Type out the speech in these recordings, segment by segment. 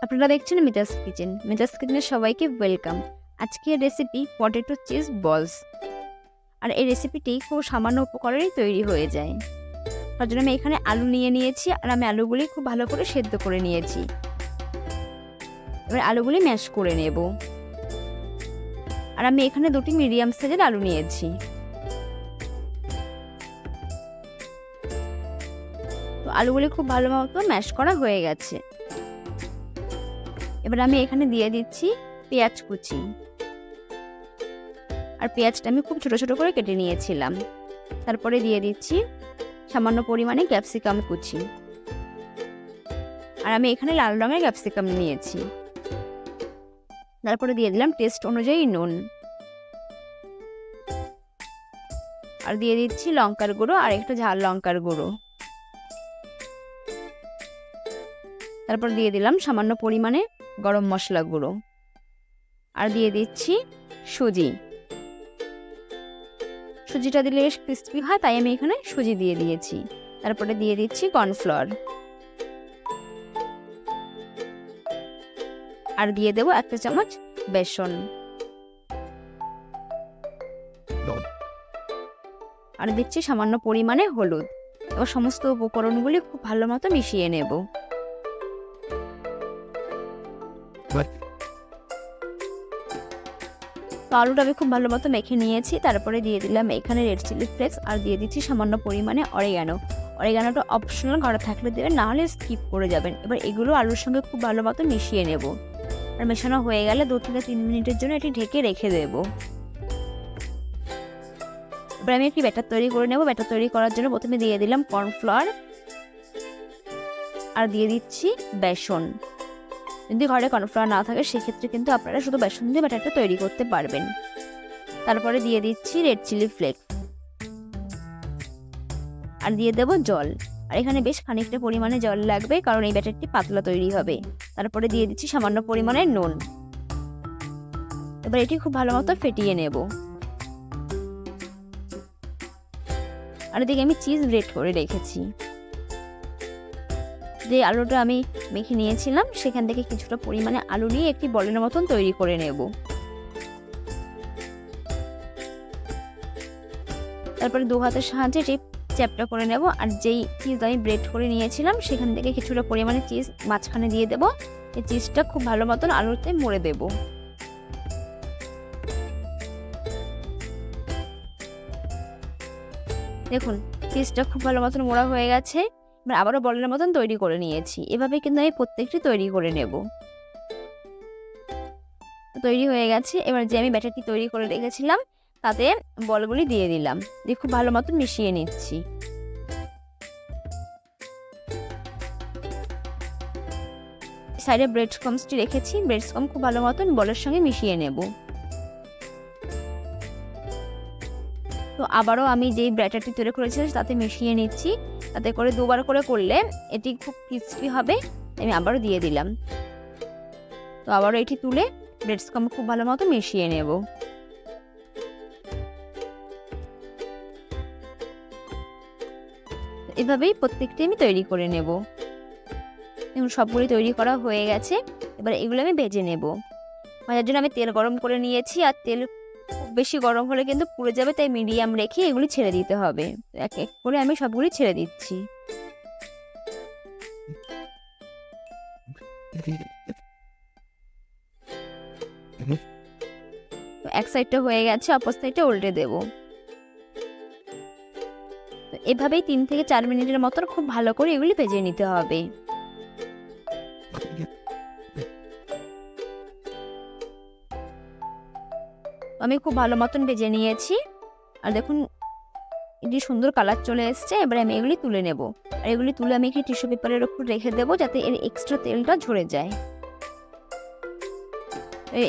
আপনারা দেখছেন মিতাস কিচেন। মিতাস কিচেনে সবাইকে ওয়েলকাম। আজকের রেসিপি পটেটো চিজ বলস। আর এই রেসিপিটি খুব সামান্য উপকরণেই তৈরি হয়ে যায়। তার জন্য আমি এখানে আলু নিয়ে নিয়েছি, আর আমি আলুগুলি খুব ভালো করে সেদ্ধ করে নিয়েছি। এবার আলুগুলি ম্যাশ করে নেব। আর আমি এখানে দুটি মিডিয়াম সাইজের আলু নিয়েছি। তো আলুগুলি খুব ভালো মতো ম্যাশ করা হয়ে গেছে। এবার আমি এখানে দিয়ে দিচ্ছি পেঁয়াজ কুচি। আর পেঁয়াজটা আমি খুব ছোট ছোট করে কেটে নিয়েছিলাম। তারপরে দিয়ে দিচ্ছি সামান্য পরিমাণে ক্যাপসিকাম কুচি। আর আমি এখানে লাল রঙের ক্যাপসিকাম নিয়েছি। তারপরে দিয়ে দিলাম টেস্ট অনুযায়ী নুন। আর দিয়ে দিচ্ছি লঙ্কার গুঁড়ো আর একটু ঝাল লঙ্কার গুঁড়ো। তারপর দিয়ে দিলাম সামান্য পরিমাণে গরম মশলা গুঁড়ো। আর দিয়ে দিচ্ছি সুজি। সুজিটা দিলে বেশ ক্রিস্পি হয়, তাই আমি এখানে সুজি দিয়ে দিয়েছি। তারপরে দিয়ে দিচ্ছি কর্নফ্লাওয়ার। আর দিয়ে দেবো 1 চামচ বেসন। আর দিচ্ছি সামান্য পরিমাণে হলুদ। এবার সমস্ত উপকরণগুলি খুব ভালো মতো মিশিয়ে নেব। তো আলুটা আমি খুব ভালো মতো মেখে নিয়েছি। তারপরে দিয়ে দিলাম এখানে রেড চিলি ফ্লেক্স, আর দিয়ে দিচ্ছি সামান্য পরিমাণে অরিগানো। অরিগানোটা অপশনাল, ঘরে থাকলে দেবেন, না হলে স্কিপ করে যাবেন। এবার এগুলো আলুর সঙ্গে খুব ভালো মতো মিশিয়ে নেব। আর মেশানো হয়ে গেলে 2 থেকে 3 মিনিটের জন্য এটি ঢেকে রেখে দেব। এবার আমি একটি ব্যাটার তৈরি করে নেব। ব্যাটার তৈরি করার জন্য প্রথমে দিয়ে দিলাম কর্নফ্লাওয়ার, আর দিয়ে দিচ্ছি বেসন। যদি ঘরে কর্নফ্লাওয়ার না থাকে সেক্ষেত্রে কিন্তু আপনারা শুধু বেসন দিয়ে ব্যাটারটা তৈরি করতে পারবেন। তারপরে দিয়ে দিচ্ছি রেড চিলি ফ্লেক্স, আর দিয়ে দেব জল। আর এখানে বেশ খানিকটা পরিমাণে জল লাগবে, কারণ এই ব্যাটারটি পাতলা তৈরি হবে। তারপরে দিয়ে দিচ্ছি সামান্য পরিমাণে নুন। এবার এটি খুব ভালো মতো ফেটিয়ে নেব। আর এদিকে আমি চিজ গ্রেট করে রেখেছি। যে আলুটা আমি মেখে নিয়েছিলাম সেখান থেকে কিছুটা পরিমাণে আলু নিয়ে একটি বলের মতন তৈরি করে নেব। তারপরে 2 হাতের সাহায্যে এটি চ্যাপটা করে নেব। আর যেই চিজ আমি ব্রেড করে নিয়েছিলাম সেখান থেকে কিছুটা পরিমাণে চিজ মাঝখানে দিয়ে দেব। এই চিজটা খুব ভালো মতন আলুতে মুড়ে দেব। দেখুন চিজটা খুব ভালো মতন মোড়া হয়ে গেছে। এবার আবারও বলের মতন তৈরি করে নিয়েছি। এভাবে কিন্তু আমি প্রত্যেকটি তৈরি করে নেব। তৈরি হয়ে গেছে। এবার যে আমি ব্যাটারটি তৈরি করে রেখেছিলাম তাতে বলগুলি দিয়ে দিলাম, দিয়ে খুব ভালো মতন মিশিয়ে নিচ্ছি। সাইডে ব্রেড ক্রাম্বসটি রেখেছি, ব্রেড ক্রাম্ব খুব ভালো মতন বলের সঙ্গে মিশিয়ে নেব। তো আবারও আমি যেই ব্যাটারটি তৈরি করেছিলাম তাতে মিশিয়ে নিচ্ছি। তাতে করে 2 বার করে করলে এটি খুব ক্রিস্পি হবে। আমি আবারও দিয়ে দিলাম। তো আবারও এটি তুলে ব্রেড ক্রাম্ব খুব ভালো মতো মিশিয়ে নেব। এভাবেই প্রত্যেকটি আমি তৈরি করে নেব। এখন সবগুলি তৈরি করা হয়ে গেছে। এবার এগুলো আমি ভেজে নেব। ভাজার জন্য আমি তেল গরম করে নিয়েছি। আর তেল খুব বেশি গরম হলে কিন্তু পুড়ে যাবে, তাই মিডিয়াম রেখে এগুলি ছেড়ে দিতে হবে। এক এক করে আমি সবগুলি ছেড়ে দিচ্ছি। তো এক সাইডটা হয়ে গেছে, অপর সাইডটা উল্টে দেব। তো এভাবেই 3 থেকে 4 মিনিটের মতন খুব ভালো করে এগুলি ভেজে নিতে হবে। আমি খুব ভালো মতন ভেজে নিয়েছি। আর দেখুন এটি সুন্দর কালার চলে এসছে। এবার আমি এগুলি তুলে নেব। আর এগুলি তুলে আমি একটি টিস্যু পেপারের উপর রেখে দেবো, যাতে এর এক্সট্রা তেলটা ঝরে যায়।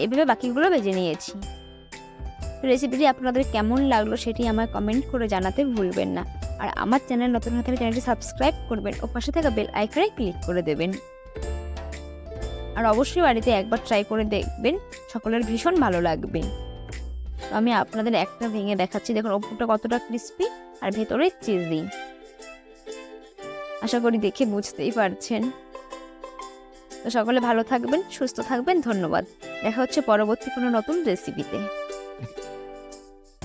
এভাবে বাকিগুলো ভেজে নিয়েছি। রেসিপিটি আপনাদের কেমন লাগলো সেটি আমায় কমেন্ট করে জানাতে ভুলবেন না। আর আমার চ্যানেল নতুন হয়ে থাকলে চ্যানেলটি সাবস্ক্রাইব করবেন ও পাশে থাকা বেল আইকনে ক্লিক করে দেবেন। আর অবশ্যই বাড়িতে একবার ট্রাই করে দেখবেন, সকলের ভীষণ ভালো লাগবে। তো আমি আপনাদের একটা ভেঙে দেখাচ্ছি। দেখুন ওপরটা কতটা ক্রিস্পি আর ভেতরে চিজি। আশা করি দেখে বুঝতেই পারছেন। তো তো সকলে ভালো থাকবেন, সুস্থ থাকবেন। ধন্যবাদ। দেখা হচ্ছে পরবর্তী কোনো নতুন রেসিপিতে।